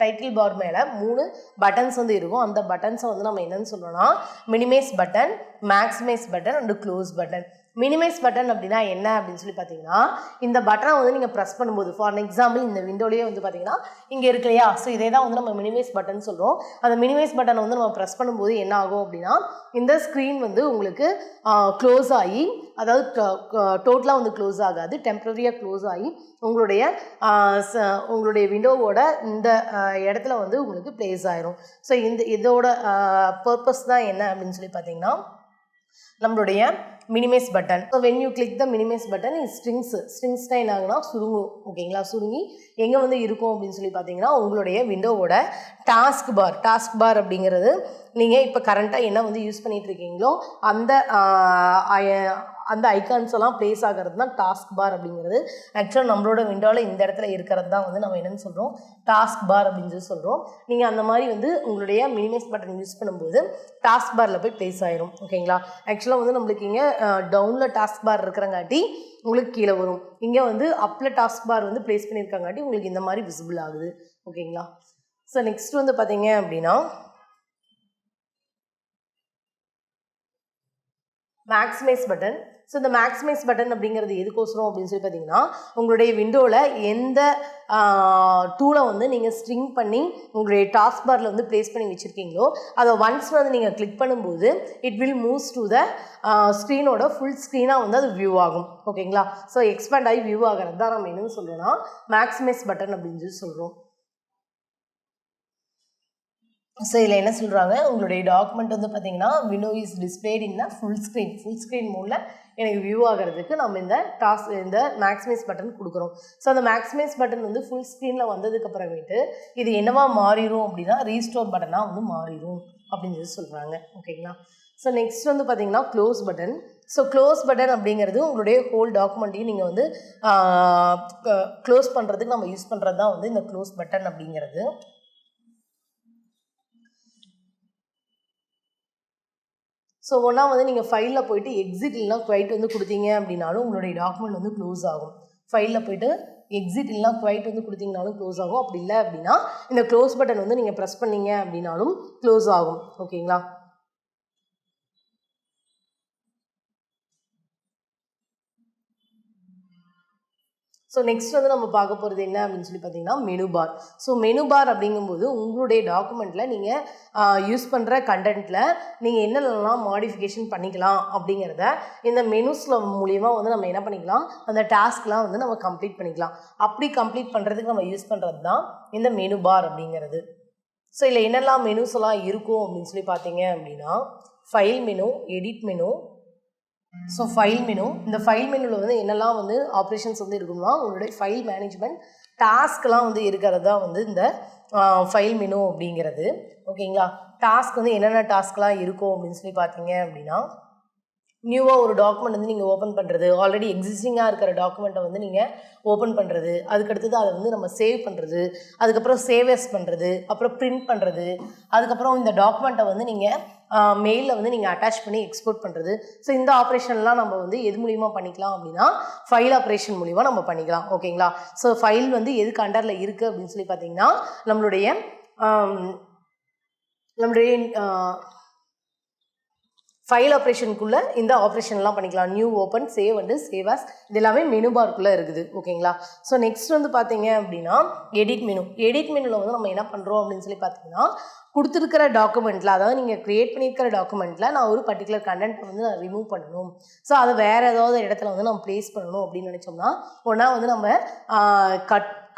டைட்டில் பார் மேலே 3 பட்டன்ஸ் வந்து இருக்கும். அந்த பட்டன்ஸை வந்து நம்ம என்னென்னு சொல்கிறோன்னா minimise button, maximise button and close button. Minimise button அப்படின்னா என்ன அப்படின்னு சொல்லி பார்த்தீங்கன்னா இந்த பட்டனை வந்து நீங்கள் ப்ரெஸ் பண்ணும்போது ஃபார் எக்ஸாம்பிள் இந்த விண்டோலேயே வந்து பார்த்தீங்கன்னா இங்கே இருக்கு இல்லையா, ஸோ இதே தான் வந்து நம்ம மினிமைஸ் பட்டன் சொல்கிறோம். அந்த மினிமைஸ் பட்டனை வந்து நம்ம ப்ரெஸ் பண்ணும்போது என்ன ஆகும் அப்படின்னா இந்த ஸ்க்ரீன் வந்து உங்களுக்கு க்ளோஸ் ஆகி, அதாவது டோட்டலாக வந்து க்ளோஸ் ஆகாது, டெம்பரரியாக க்ளோஸ் ஆகி உங்களுடைய விண்டோவோட இந்த இடத்துல வந்து உங்களுக்கு ப்ளேஸ் ஆயிரும். ஸோ இதோட பர்பஸ் தான் என்ன அப்படின்னு சொல்லி பார்த்தீங்கன்னா நம்மளுடைய minimise button. So when you click the minimise button is ஸ்ட்ரிங்ஸ்னா என்ன ஆகுனா சுருங்கும். ஓகேங்களா, சுருங்கி எங்கே வந்து இருக்கும் அப்படின்னு சொல்லி பார்த்தீங்கன்னா உங்களுடைய விண்டோவோட டாஸ்க் பார் அப்படிங்கிறது நீங்கள் இப்போ கரண்ட்டாக என்ன வந்து யூஸ் பண்ணிகிட்டு இருக்கீங்களோ அந்த ஐக்கான்ஸ் எல்லாம் ப்ளேஸ் ஆகிறது தான் டாஸ்க் பார் அப்படிங்கிறது. ஆக்சுவலாக நம்மளோட விண்டோவில் இந்த இடத்துல இருக்கிறது தான் வந்து நம்ம என்னென்னு சொல்கிறோம், டாஸ்க் பார் அப்படின்னு சொல்லி சொல்கிறோம். நீங்கள் அந்த மாதிரி வந்து உங்களுடைய மினிமைஸ் பட்டன் யூஸ் பண்ணும்போது டாஸ்க் பாரில் போய் ப்ளேஸ் ஆயிரும். ஓகேங்களா, ஆக்சுவலாக வந்து நம்மளுக்கு இங்கே டவுனில் டாஸ்க் பார் இருக்கிறங்காட்டி உங்களுக்கு கீழே வரும். இங்கே வந்து அப்பில் டாஸ்க் பார் வந்து ப்ளேஸ் பண்ணியிருக்காங்காட்டி உங்களுக்கு இந்த மாதிரி விசிபிள் ஆகுது. ஓகேங்களா, ஸோ நெக்ஸ்ட் வந்து பார்த்தீங்க அப்படின்னா மேக்ஸிமைஸ் பட்டன். ஸோ இந்த மேக்ஸிமைஸ் பட்டன் அப்படிங்கிறது எதுக்கோசரம் அப்படின்னு சொல்லி பார்த்தீங்கன்னா உங்களுடைய விண்டோவில் எந்த டூலை வந்து நீங்கள் ஸ்ட்ரிங் பண்ணி உங்களுடைய டாஸ்க் பாரில் வந்து ப்ளேஸ் பண்ணி வச்சுருக்கீங்களோ அதை ஒன்ஸ் வந்து நீங்கள் கிளிக் பண்ணும்போது it will moves to the ஸ்க்ரீனோட ஃபுல் ஸ்க்ரீனாக வந்து அது வியூ ஆகும். ஓகேங்களா, ஸோ எக்ஸ்பேண்ட் ஆகி வியூ ஆகிறது தான் நம்ம என்னன்னு சொல்கிறோன்னா மேக்ஸிமைஸ் பட்டன் அப்படின்னு சொல்லி சொல்கிறோம். ஸோ இதில் என்ன சொல்கிறாங்க, உங்களுடைய டாக்குமெண்ட் வந்து பார்த்தீங்கன்னா window is displayed in full screen மோடில் எனக்கு வியூ ஆகிறதுக்கு நம்ம இந்த மேக்ஸிமைஸ் பட்டன் கொடுக்குறோம். ஸோ அந்த மேக்ஸிமைஸ் பட்டன் வந்து ஃபுல் ஸ்க்ரீனில் வந்ததுக்கப்புறமேட்டு இது என்னவா மாறிடும் அப்படின்னா ரீஸ்டோர் பட்டனாக வந்து மாறிடும் அப்படின்னு சொல்கிறாங்க. ஓகேங்களா, ஸோ நெக்ஸ்ட் வந்து பார்த்தீங்கன்னா close button. So close button அப்படிங்கிறது உங்களுடைய ஹோல் டாக்குமெண்ட்டையும் நீங்கள் வந்து க்ளோஸ் பண்ணுறதுக்கு நம்ம யூஸ் பண்ணுறது தான் வந்து இந்த க்ளோஸ் பட்டன் அப்படிங்கிறது. ஸோ ஒன்றா வந்து நீங்கள் ஃபைலில் போய்ட்டு எக்ஸிட் இல்லைனா குவைட் வந்து கொடுத்தீங்க அப்படின்னாலும் உங்களுடைய டாக்குமெண்ட் வந்து க்ளோஸ் ஆகும். ஃபைலில் போய்ட்டு எக்ஸிட் இல்லைனா குவைட் வந்து கொடுத்தீங்கனாலும் க்ளோஸ் ஆகும். அப்படி இல்லை அப்படின்னா இந்த க்ளோஸ் பட்டன் வந்து நீங்கள் ப்ரெஸ் பண்ணீங்க அப்படின்னாலும் க்ளோஸ் ஆகும். ஓகேங்களா, ஸோ நெக்ஸ்ட் வந்து நம்ம பார்க்க போகிறது என்ன அப்படின்னு சொல்லி பார்த்தீங்கன்னா menu bar. So menu bar அப்படிங்கும்போது உங்களுடைய டாக்குமெண்ட்டில் நீங்கள் யூஸ் பண்ணுற கண்டென்ட்டில் நீங்கள் என்னென்னலாம் மாடிஃபிகேஷன் பண்ணிக்கலாம் அப்படிங்கிறத இந்த மெனுஸில் மூலியமாக வந்து நம்ம என்ன பண்ணிக்கலாம், அந்த டாஸ்க்லாம் வந்து நம்ம கம்ப்ளீட் பண்ணிக்கலாம். அப்படி கம்ப்ளீட் பண்ணுறதுக்கு நம்ம யூஸ் பண்ணுறது தான் இந்த மெனு பார் அப்படிங்கிறது. ஸோ இதில் என்னெல்லாம் மெனுஸ் எல்லாம் இருக்கும் அப்படின்னு சொல்லி பார்த்தீங்க அப்படின்னா file menu, edit menu. So file menu, இந்த ஃபைல் மெனுவில் வந்து என்னெல்லாம் வந்து ஆப்ரேஷன்ஸ் வந்து இருக்குன்னா உங்களுடைய ஃபைல் மேனேஜ்மெண்ட் டாஸ்க்லாம் வந்து இருக்கிறது தான் வந்து இந்த ஃபைல் மெனு அப்படிங்கிறது. ஓகேங்களா, டாஸ்க் வந்து என்னென்ன டாஸ்க்லாம் இருக்கும் அப்படின்னு சொல்லி பார்த்தீங்க அப்படின்னா நியூவாக ஒரு டாக்குமெண்ட் வந்து நீங்கள் ஓப்பன் பண்ணுறது, ஆல்ரெடி எக்ஸிஸ்டிங்காக இருக்கிற டாக்குமெண்ட்டை வந்து நீங்கள் ஓப்பன் பண்ணுறது, அதுக்கடுத்தது அதை வந்து நம்ம சேவ் பண்ணுறது, அதுக்கப்புறம் சேவஸ் பண்ணுறது, அப்புறம் பிரிண்ட் பண்ணுறது, அதுக்கப்புறம் இந்த டாக்குமெண்ட்டை வந்து நீங்கள் மெயிலில் வந்து நீங்கள் அட்டாச் பண்ணி எக்ஸ்போர்ட் பண்ணுறது. ஸோ இந்த ஆப்ரேஷன்லாம் நம்ம வந்து எது மூலிமா பண்ணிக்கலாம் அப்படின்னா ஃபைல் ஆப்ரேஷன் மூலிமா நம்ம பண்ணிக்கலாம். ஓகேங்களா, ஸோ ஃபைல் வந்து எதுக்கு அண்டரில் இருக்குது அப்படின்னு சொல்லி பார்த்தீங்கன்னா நம்மளுடைய ஃபைல் ஆப்ரேஷனுக்குள்ளே இந்த ஆப்ரேஷன்லாம் பண்ணிக்கலாம். New, open, save and Ceva's இது எல்லாமே மெனு பார்க்குள்ளே இருக்குது. ஓகேங்களா, ஸோ நெக்ஸ்ட் வந்து பார்த்தீங்க அப்படின்னா எடிட் மெனு. எடிட் மெனுவில் வந்து நம்ம என்ன பண்ணுறோம் அப்படின்னு சொல்லி பார்த்தீங்கன்னா கொடுத்துருக்கிற டாக்குமெண்ட்டில், அதாவது நீங்கள் க்ரியேட் பண்ணியிருக்கிற டாக்குமெண்ட்டில் நான் ஒரு பர்டிகுலர் கண்டென்ட்டை வந்து நான் ரிமூவ் பண்ணணும், ஸோ அதை வேறு ஏதாவது இடத்துல வந்து நம்ம ப்ளேஸ் பண்ணணும் அப்படின்னு நினச்சோம்னா ஒன்றா வந்து நம்ம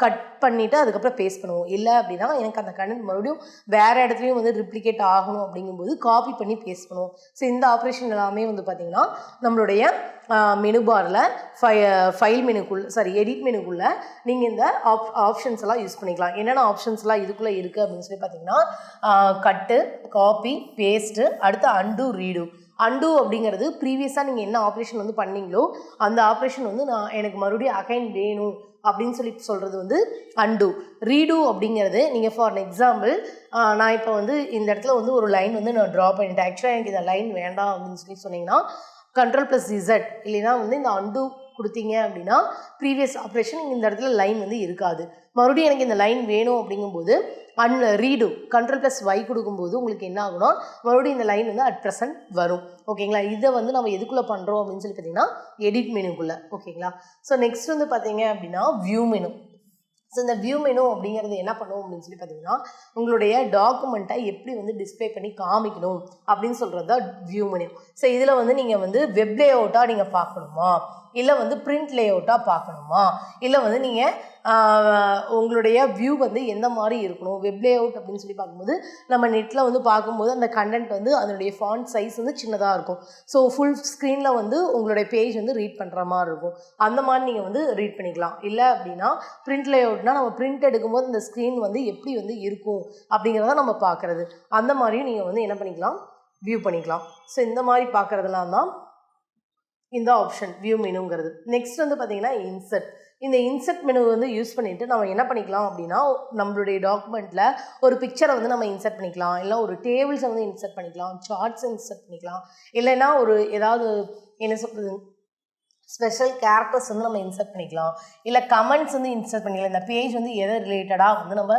கட் பண்ணிவிட்டு அதுக்கப்புறம் பேஸ்ட் பண்ணுவோம். இல்லை அப்படின்னா எனக்கு அந்த கண்டென்ட் மறுபடியும் வேறு இடத்துலையும் வந்து ரிப்ளிகேட் ஆகணும் அப்படிங்கும்போது காப்பி பண்ணி பேஸ்ட் பண்ணுவோம். ஸோ இந்த ஆப்ரேஷன் எல்லாமே வந்து பார்த்திங்கன்னா நம்மளுடைய மெனு பாரில் ஃபைல் மெனுக்குள்ளே எடிட் மெனுக்குள்ளே நீங்கள் இந்த ஆப்ஷன்ஸ் எல்லாம் யூஸ் பண்ணிக்கலாம். என்னென்ன ஆப்ஷன்ஸ்லாம் இதுக்குள்ளே இருக்குது அப்படின்னு சொல்லி பார்த்தீங்கன்னா கட்டு, காப்பி, பேஸ்ட்டு, அடுத்து அண்டு, ரீடு. அண்டு அப்படிங்கிறது ப்ரீவியஸாக நீங்கள் என்ன ஆப்ரேஷன் வந்து பண்ணீங்களோ அந்த ஆப்ரேஷன் வந்து எனக்கு மறுபடியும் அகைன் வேணும் அப்படின்னு சொல்லி சொல்கிறது வந்து அண்டு. ரீடு அப்படிங்கிறது நீங்கள் ஃபார் எக்ஸாம்பிள் நான் இப்போ வந்து இந்த இடத்துல வந்து ஒரு லைன் வந்து நான் ட்ரா பண்ணிட்டேன், ஆக்சுவலாக எனக்கு இந்த லைன் வேண்டாம் அப்படின்னு சொல்லி சொன்னீங்கன்னா Ctrl+Z இல்லைன்னா வந்து இந்த அண்டு கொடுத்தீங்க அப்படின்னா ப்ரீவியஸ் ஆப்ரேஷன் இந்த இடத்துல லைன் வந்து இருக்காது. மறுபடியும் எனக்கு இந்த லைன் வேணும் அப்படிங்கும்போது ரீடு Ctrl+Y கொடுக்கும்போது உங்களுக்கு என்ன ஆகும்னா மறுபடியும் இந்த லைன் வந்து அட் ப்ரெசன்ட் வரும். ஓகேங்களா, இதை வந்து நம்ம எதுக்குள்ளே பண்ணுறோம் அப்படின்னு சொல்லி பார்த்தீங்கன்னா எடிட் மெனுக்குள்ளே. ஓகேங்களா, ஸோ நெக்ஸ்ட் வந்து பார்த்தீங்க அப்படின்னா வியூ மெனு. ஸோ இந்த வியூ மெனு அப்படிங்கிறது என்ன பண்ணும் அப்படின்னு சொல்லி பார்த்தீங்கன்னா உங்களுடைய டாக்குமெண்ட்டை எப்படி வந்து டிஸ்பிளே பண்ணி காமிக்கணும் அப்படின்னு சொல்கிறது தான் வியூ மெனு. ஸோ இதில் வந்து நீங்கள் வந்து வெப் லேஅவுட்டாக நீங்கள் பார்க்கணுமா, இல்லை வந்து பிரிண்ட் லேஅவுட்டாக பார்க்கணுமா, இல்லை வந்து நீங்கள் உங்களுடைய வியூ வந்து எந்த மாதிரி இருக்கணும், வெப் லேஅவுட் அப்படின்னு சொல்லி பார்க்கும்போது நம்ம நெட்டில் வந்து பார்க்கும்போது அந்த கண்டென்ட் வந்து அதனுடைய ஃபாண்ட் சைஸ் வந்து சின்னதாக இருக்கும். ஸோ ஃபுல் ஸ்க்ரீனில் வந்து உங்களுடைய பேஜ் வந்து ரீட் பண்ணுற மாதிரி இருக்கும். அந்த மாதிரி நீங்கள் வந்து ரீட் பண்ணிக்கலாம். இல்லை அப்படின்னா பிரிண்ட் லேஅவுட்னா நம்ம பிரிண்ட் எடுக்கும்போது இந்த ஸ்க்ரீன் வந்து எப்படி வந்து இருக்கும் அப்படிங்கிறத நம்ம பார்க்குறது. அந்த மாதிரியும் நீங்கள் வந்து என்ன பண்ணிக்கலாம், வியூ பண்ணிக்கலாம். ஸோ இந்த மாதிரி பார்க்குறதுலாம் தான் இந்த ஆப்ஷன் வியூ மெனுங்கிறது. நெக்ஸ்ட் வந்து பார்த்தீங்கன்னா இன்சர்ட். இந்த இன்சர்ட் மெனு வந்து யூஸ் பண்ணிவிட்டு நம்ம என்ன பண்ணிக்கலாம் அப்படின்னா, நம்மளுடைய டாக்குமெண்ட்டில் ஒரு பிக்சரை வந்து நம்ம இன்சர்ட் பண்ணிக்கலாம், இல்லை ஒரு டேபிள்ஸை வந்து இன்சர்ட் பண்ணிக்கலாம், சார்ட்ஸை இன்சர்ட் பண்ணிக்கலாம், இல்லைன்னா ஒரு ஏதாவது என்ன சொல்கிறது ஸ்பெஷல் கேரக்டர்ஸ் வந்து நம்ம இன்சர்ட் பண்ணிக்கலாம், இல்லை கமெண்ட்ஸ் வந்து இன்சர்ட் பண்ணிக்கலாம். இந்த பேஜ் வந்து எதை ரிலேட்டடாக வந்து நம்ம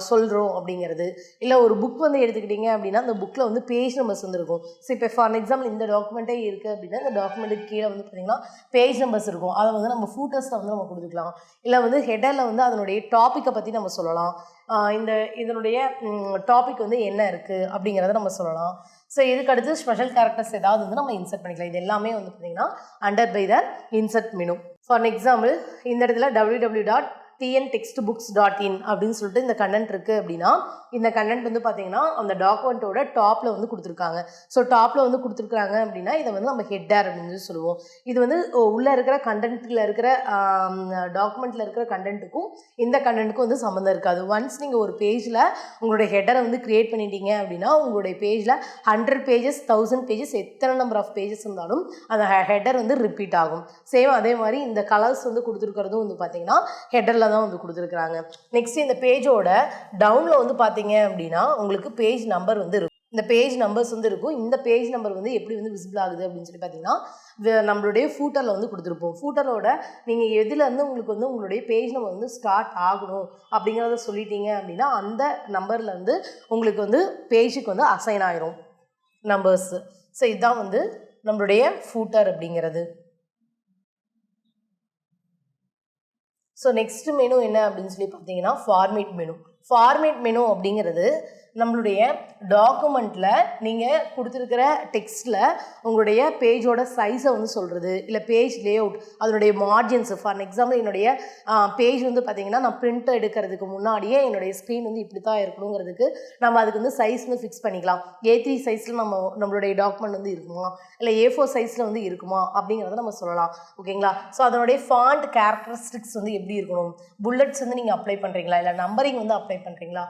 சொல்கிறோம் அப்படிங்கிறது. இல்லை ஒரு புக் வந்து எடுத்துக்கிட்டிங்க அப்படின்னா அந்த புக்கில் வந்து பேஜ் நம்பர்ஸ் வந்து இருக்கும். ஸோ இப்போ ஃபார் எக்ஸாம்பிள் இந்த டாக்குமெண்ட்டே இருக்குது அப்படின்னா இந்த டாக்குமெண்ட்டுக்கு கீழே வந்து பார்த்திங்கன்னா பேஜ் நம்பர்ஸ் இருக்கும். அதை வந்து நம்ம ஃபூட்டர்ஸில் வந்து நம்ம கொடுத்துக்கலாம். இல்லை வந்து ஹெடரில் வந்து அதனுடைய டாப்பிக்கை பற்றி நம்ம சொல்லலாம். இதனுடைய டாபிக் வந்து என்ன இருக்குது அப்படிங்கிறத நம்ம சொல்லலாம். ஸோ இதுக்கு அடுத்து ஸ்பெஷல் கேரக்டர்ஸ் ஏதாவது வந்து நம்ம இன்சர்ட் பண்ணிக்கலாம். இது எல்லாமே வந்து பார்த்திங்கன்னா under by the insert menu. For example இந்த இடத்துல www.tntextbooks.in அப்படின்னு சொல்லிட்டு இந்த கண்டென்ட் இருக்குது அப்படின்னா இந்த கண்டென்ட் வந்து பார்த்திங்கன்னா அந்த டாக்குமெண்ட்டோட டாப்பில் வந்து கொடுத்துருக்காங்க. ஸோ டாப்பில் வந்து கொடுத்துருக்காங்க அப்படின்னா இதை வந்து நம்ம ஹெட்டர் அப்படின்னு சொல்லி சொல்லுவோம். இது வந்து உள்ளே இருக்கிற கண்டென்ட்டில் இருக்கிற டாக்குமெண்ட்டில் இருக்கிற கண்டென்ட்டுக்கும் இந்த கண்டென்ட்டுக்கும் வந்து சம்மந்தம் இருக்காது. ஒன்ஸ் நீங்கள் ஒரு பேஜில் உங்களுடைய ஹெட்டரை வந்து க்ரியேட் பண்ணிட்டீங்க அப்படின்னா உங்களுடைய பேஜில் 100 பேஜஸ் 1000 பேஜஸ் எத்தனை நம்பர் ஆஃப் பேஜஸ் இருந்தாலும் அந்த ஹெட்டர் வந்து ரிப்பீட் ஆகும். சேம் அதே மாதிரி இந்த கலர்ஸ் வந்து கொடுத்துருக்கிறதும் வந்து பார்த்திங்கன்னா ஹெட்டரில் தான் வந்து கொடுத்துருக்குறாங்க. நெக்ஸ்ட் இந்த பேஜோட டவுனில் வந்து பார்த்தீங்க அப்படின்னா உங்களுக்கு பேஜ் நம்பர் வந்து இருக்கும். இந்த பேஜ் நம்பர்ஸ் வந்து இருக்கும். இந்த பேஜ் நம்பர் வந்து எப்படி வந்து விசிபிள் ஆகுது அப்படின்னு சொல்லி பார்த்தீங்கன்னா நம்மளுடைய ஃபூட்டரில் வந்து கொடுத்துருப்போம். ஃபூட்டரோட நீங்கள் எதுலேருந்து உங்களுக்கு வந்து உங்களுடைய பேஜ் நம்பர் வந்து ஸ்டார்ட் ஆகணும் அப்படிங்கிறத சொல்லிட்டீங்க அப்படின்னா அந்த நம்பர்லேருந்து உங்களுக்கு வந்து பேஜுக்கு வந்து அசைன் ஆயிரும் நம்பர்ஸு. ஸோ இதுதான் வந்து நம்மளுடைய ஃபூட்டர் அப்படிங்கிறது. ஸோ நெக்ஸ்ட் மெனு என்ன அப்படின்னு சொல்லி பார்த்தீங்கன்னா ஃபார்மேட் மெனு. ஃபார்மேட் மெனு அப்படிங்கிறது நம்மளுடைய டாக்குமெண்ட்டில் நீங்கள் கொடுத்துருக்கிற டெக்ஸ்ட்டில் உங்களுடைய பேஜோட சைஸை வந்து சொல்கிறது, இல்லை பேஜ் லேஅவுட் அதனுடைய மார்ஜின்ஸு. ஃபார் எக்ஸாம்பிள் என்னுடைய பேஜ் வந்து பார்த்திங்கன்னா நான் பிரிண்ட் எடுக்கிறதுக்கு முன்னாடியே என்னுடைய ஸ்க்ரீன் வந்து இப்படி தான் இருக்கணுங்கிறதுக்கு நம்ம அதுக்கு வந்து சைஸ் வந்து ஃபிக்ஸ் பண்ணிக்கலாம். A3 சைஸில் நம்மளுடைய டாக்குமெண்ட் வந்து இருக்குமா, இல்லை A4 சைஸில் வந்து இருக்குமா அப்படிங்கிறத நம்ம சொல்லலாம். ஓகேங்களா? ஸோ அதனுடைய ஃபாண்ட் கேரக்டரிஸ்டிக்ஸ் வந்து எப்படி இருக்கணும், புல்லட்ஸ் வந்து நீங்கள் அப்ளை பண்ணுறீங்களா, இல்லை நம்பரிங் வந்து அப்ளை பண்ணுறீங்களா.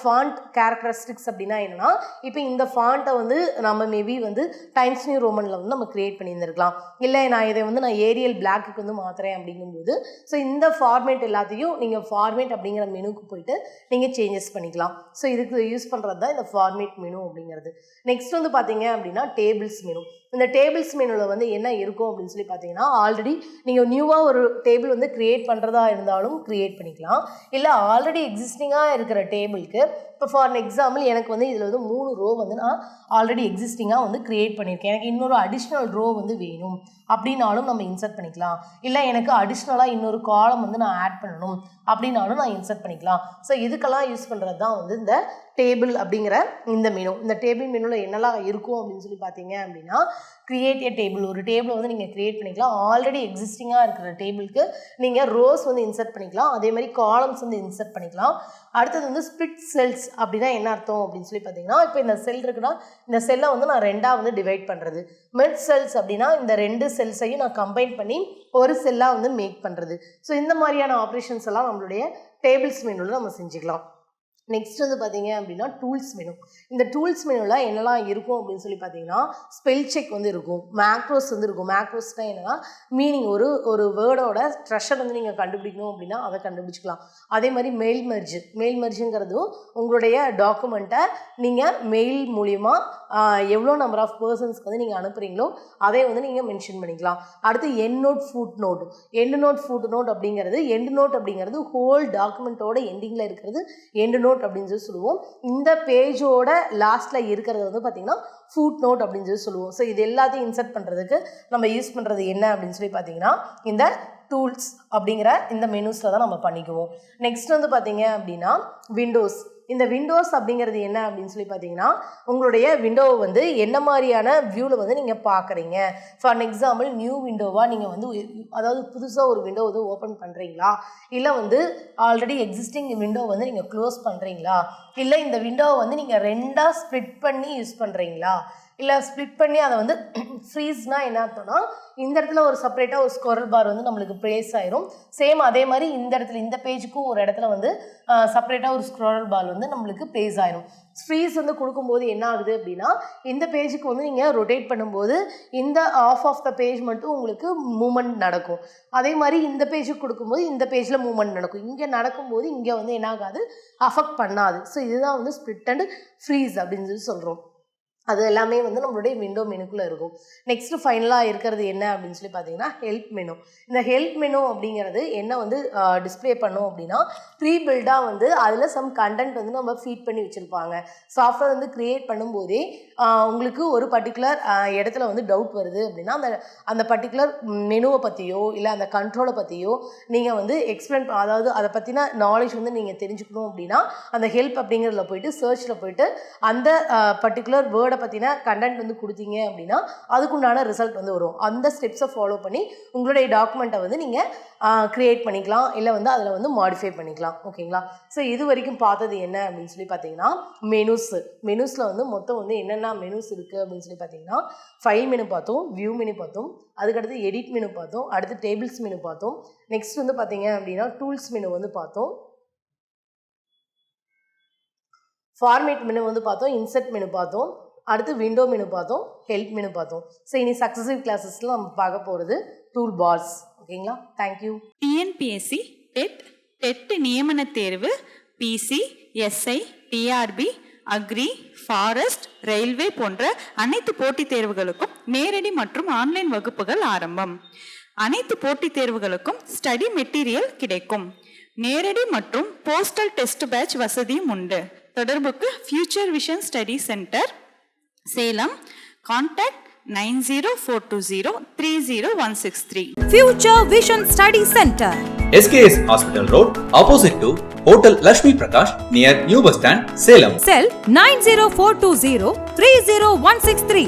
ஃபாண்ட் கேரக்டரிஸ்டிக்ஸ் அப்படின்னா என்னன்னா, இப்போ இந்த ஃபாண்ட்டை வந்து நம்ம மேபி வந்து டைம்ஸ் நியூ ரோமனில் வந்து நம்ம கிரியேட் பண்ணியிருந்திருக்கலாம், இல்லை இதை வந்து நான் ஏரியல் பிளாக்குக்கு வந்து மாற்றுறேன் அப்படிங்கும்போது ஸோ இந்த ஃபார்மேட் எல்லாத்தையும் நீங்கள் ஃபார்மேட் அப்படிங்கிற மெனுக்கு போயிட்டு நீங்கள் சேஞ்சஸ் பண்ணிக்கலாம். ஸோ இதுக்கு யூஸ் பண்ணுறது தான் இந்த ஃபார்மேட் மெனு அப்படிங்கிறது. நெக்ஸ்ட் வந்து பார்த்தீங்க அப்படின்னா டேபிள்ஸ் மெனு. இந்த டேபிள்ஸ் மெனுவில் வந்து என்ன இருக்கும் அப்படின்னு சொல்லி பார்த்தீங்கன்னா ஆல்ரெடி நீங்கள் நியூவாக ஒரு டேபிள் வந்து க்ரியேட் பண்ணுறதா இருந்தாலும் க்ரியேட் பண்ணிக்கலாம், இல்லை ஆல்ரெடி எக்ஸிஸ்டிங்காக இருக்கிற டேபிளுக்கு இப்போ ஃபார் எக்ஸாம்பிள் எனக்கு வந்து இதில் வந்து 3 ரோ வந்து நான் ஆல்ரெடி எக்ஸிஸ்டிங்காக வந்து க்ரியேட் பண்ணியிருக்கேன், எனக்கு இன்னொரு அடிஷ்னல் ரோ வந்து வேணும் அப்படின்னாலும் நம்ம இன்சர்ட் பண்ணிக்கலாம், இல்லை எனக்கு அடிஷ்னலாக இன்னொரு காலம் வந்து நான் ஆட் பண்ணணும் அப்படின்னாலும் நான் இன்சர்ட் பண்ணிக்கலாம். ஸோ இதுக்கெல்லாம் யூஸ் பண்ணுறது தான் வந்து இந்த டேபிள் அப்படிங்கிற இந்த மெனு. இந்த டேபிள் மெனுவில் என்னெல்லாம் இருக்கும் அப்படின்னு சொல்லி பார்த்தீங்க அப்படின்னா கிரியேட் ஏ டேபிள். ஒரு டேபிளை வந்து நீங்கள் க்ரியேட் பண்ணிக்கலாம். ஆல்ரெடி எக்ஸிஸ்டிங்காக இருக்கிற டேபிளுக்கு நீங்கள் ரோஸ் வந்து இன்சர்ட் பண்ணிக்கலாம், அதே மாதிரி காலம்ஸ் வந்து இன்சர்ட் பண்ணிக்கலாம். அடுத்தது வந்து ஸ்பிளிட் செல்ஸ் அப்படின்னா என்ன அர்த்தம் அப்படின்னு சொல்லி பார்த்தீங்கன்னா இப்போ இந்த செல் இருக்குன்னா இந்த செல்லை வந்து நான் 2ஆக வந்து டிவைட் பண்ணுறது. மெர்ஜ் செல்ஸ் அப்படின்னா இந்த 2 செல்ஸையும் நான் கம்பைன் பண்ணி ஒரு செல்லாக வந்து மேக் பண்ணுறது. ஸோ இந்த மாதிரியான ஆப்ரேஷன்ஸ் எல்லாம் நம்மளுடைய டேபிள்ஸ் மெனுவில் நம்ம செஞ்சுக்கலாம். நெக்ஸ்ட் வந்து பார்த்தீங்க அப்படின்னா டூல்ஸ் மெனு. இந்த டூல்ஸ் மெனுவில் என்னெல்லாம் இருக்கும் அப்படின்னு சொல்லி பார்த்தீங்கன்னா ஸ்பெல் செக் வந்து இருக்கும், மேக்ரோஸ் வந்து இருக்கும். மேக்ரோஸ்னால் என்னென்னா மீனிங் ஒரு வேர்டோட ட்ரெஷர் வந்து நீங்கள் கண்டுபிடிக்கணும் அப்படின்னா அதை கண்டுபிடிச்சிக்கலாம். அதே மாதிரி மெயில் மெர்ஜுங்கிறதும் உங்களுடைய டாக்குமெண்ட்டை நீங்கள் மெயில் மூலிமா எவ்வளோ நம்பர் ஆஃப் பர்சன்ஸ்க்கு வந்து நீங்கள் அனுப்புகிறீங்களோ அதை வந்து நீங்கள் மென்ஷன் பண்ணிக்கலாம். அடுத்து எண்ட் நோட் ஃபுட் நோட் அப்படிங்கிறது ஹோல் டாக்குமெண்ட்டோட எண்டிங்கில் இருக்கிறது எண்ட் நோட் அப்படின்னு சொல்லி சொல்லுவோம். இந்த பேஜோட லாஸ்ட்டில் இருக்கிறது வந்து பார்த்திங்கன்னா ஃபுட் நோட் அப்படின்னு சொல்லி சொல்லுவோம். ஸோ இது எல்லாத்தையும் இன்சர்ட் பண்ணுறதுக்கு நம்ம யூஸ் பண்ணுறது என்ன அப்படின்னு சொல்லி பார்த்தீங்கன்னா இந்த டூல்ஸ் அப்படிங்கிற இந்த மெனுஸில் தான் நம்ம பண்ணிக்குவோம். நெக்ஸ்ட் வந்து பார்த்தீங்க அப்படின்னா விண்டோஸ். இந்த விண்டோஸ் அப்படிங்கிறது என்ன அப்படின்னு சொல்லி பார்த்தீங்கன்னா உங்களுடைய விண்டோவை வந்து என்ன மாதிரியான வியூவில் வந்து நீங்கள் பார்க்குறீங்க. ஃபார் எக்ஸாம்பிள் நியூ விண்டோவாக நீங்கள் வந்து அதாவது புதுசாக ஒரு விண்டோ வந்து ஓப்பன் பண்ணுறீங்களா, இல்லை வந்து ஆல்ரெடி எக்ஸிஸ்டிங் விண்டோ வந்து நீங்கள் க்ளோஸ் பண்ணுறீங்களா, இல்லை இந்த விண்டோவை வந்து நீங்கள் ரெண்டாக ஸ்ப்ளிட் பண்ணி யூஸ் பண்ணுறீங்களா, இல்லை ஸ்ப்ளிட் பண்ணி அதை வந்து ஃப்ரீஸ்னால் என்ன அர்த்தம்னா இந்த இடத்துல ஒரு செப்பரேட்டாக ஒரு ஸ்கொரல் பார் வந்து நம்மளுக்கு ப்ளேஸ் ஆயிரும். சேம் அதே மாதிரி இந்த இடத்துல இந்த பேஜுக்கும் ஒரு இடத்துல வந்து செப்பரேட்டாக ஒரு ஸ்க்ரோல் பார் வந்து நம்மளுக்கு ப்ளேஸ் ஆயிரும். ஃப்ரீஸ் வந்து கொடுக்கும்போது என்ன ஆகுது அப்படின்னா இந்த பேஜுக்கு வந்து நீங்கள் ரொட்டேட் பண்ணும்போது இந்த ஆஃப் த பேஜ் மட்டும் உங்களுக்கு மூமெண்ட் நடக்கும். அதே மாதிரி இந்த பேஜுக்கு கொடுக்கும்போது இந்த பேஜில் மூமெண்ட் நடக்கும். இங்கே நடக்கும்போது இங்கே வந்து என்ன ஆகாது, அஃபெக்ட் பண்ணாது. ஸோ இதுதான் வந்து ஸ்ப்ளிட் அண்ட் ஃப்ரீஸ் அப்படின்னு சொல்லி சொல்கிறோம். அது எல்லாமே வந்து நம்மளுடைய விண்டோ மெனுக்குள்ளே இருக்கும். நெக்ஸ்ட்டு ஃபைனலாக இருக்கிறது என்ன அப்படின்னு சொல்லி பார்த்தீங்கன்னா ஹெல்ப் மெனு. இந்த ஹெல்ப் மெனு அப்படிங்கிறது என்ன வந்து டிஸ்பிளே பண்ணும் அப்படின்னா ப்ரீ பில்டாக வந்து அதில் சம் கண்டென்ட் வந்து நம்ம ஃபீட் பண்ணி வச்சுருப்பாங்க. சாஃப்ட்வேர் வந்து க்ரியேட் பண்ணும்போதே உங்களுக்கு ஒரு பர்டிகுலர் இடத்துல வந்து டவுட் வருது அப்படின்னா அந்த பர்டிகுலர் மெனுவை பற்றியோ இல்லை அந்த கண்ட்ரோலை பற்றியோ நீங்கள் வந்து எக்ஸ்பிளைன் அதாவது அதை பற்றின நாலேஜ் வந்து நீங்கள் தெரிஞ்சுக்கணும் அப்படின்னா அந்த ஹெல்ப் அப்படிங்கிறதுல போயிட்டு சர்ச்சில் போயிட்டு அந்த பர்டிகுலர் வேர்டை பற்றின கண்டென்ட் வந்து கொடுத்தீங்க அப்படின்னா அதுக்குண்டான ரிசல்ட் வந்து வரும். அந்த ஸ்டெப்ஸை ஃபாலோ பண்ணி உங்களுடைய டாக்குமெண்ட்டை வந்து நீங்கள் க்ரியேட் பண்ணிக்கலாம், இல்லை வந்து அதில் வந்து மாடிஃபை பண்ணிக்கலாம். ஓகேங்களா? ஸோ இது வரைக்கும் பார்த்தது என்ன அப்படின்னு சொல்லி பார்த்தீங்கன்னா மெனுஸில் வந்து மொத்தம் வந்து என்னென்ன மெனுஸ் இருக்குது அப்படின்னு சொல்லி பார்த்தீங்கன்னா ஃபைல் மெனு பார்த்தோம், வியூ மெனு பார்த்தோம், அதுக்கடுத்து எடிட் மெனு பார்த்தோம், அடுத்து டேபிள்ஸ் மெனு பார்த்தோம், நெக்ஸ்ட் வந்து பார்த்தீங்க அப்படின்னா டூல்ஸ் மெனு வந்து பார்த்தோம், ஃபார்மேட் மெனு வந்து பார்த்தோம், இன்சர்ட் மெனு பார்த்தோம், அடுத்து விண்டோ மெனு பார்த்தோம், ஹெல்ப் மெனு பார்த்தோம். ஸோ இனி சக்ஸசிவ் கிளாஸஸில் நம்ம பார்க்க போகிறது டூல் பார்ஸ். ஓகேங்களா? தேங்க்யூ. டிஎன்பிஎஸ்சி டெட் நியமன தேர்வு, PC, SI, TRB, agri, forest, railway போன்ற அனைத்து போட்டித் தேர்வுகளுக்கும் நேரடி மற்றும் ஆன்லைன் வகுப்புகள் ஆரம்பம். அனைத்து போட்டித் தேர்வுகளுக்கும் ஸ்டடி மெட்டீரியல் கிடைக்கும். நேரடி மற்றும் போஸ்டல் டெஸ்ட் பேட்ச் வசதியும் உண்டு. தொடர்புக்கு future vision study centre, Salem. Contact 9042030163. Future Vision Study Center, SKS Hospital Road, opposite to Hotel Lakshmi Prakash, near New Bus Stand, Salem. Cell 90420 30163.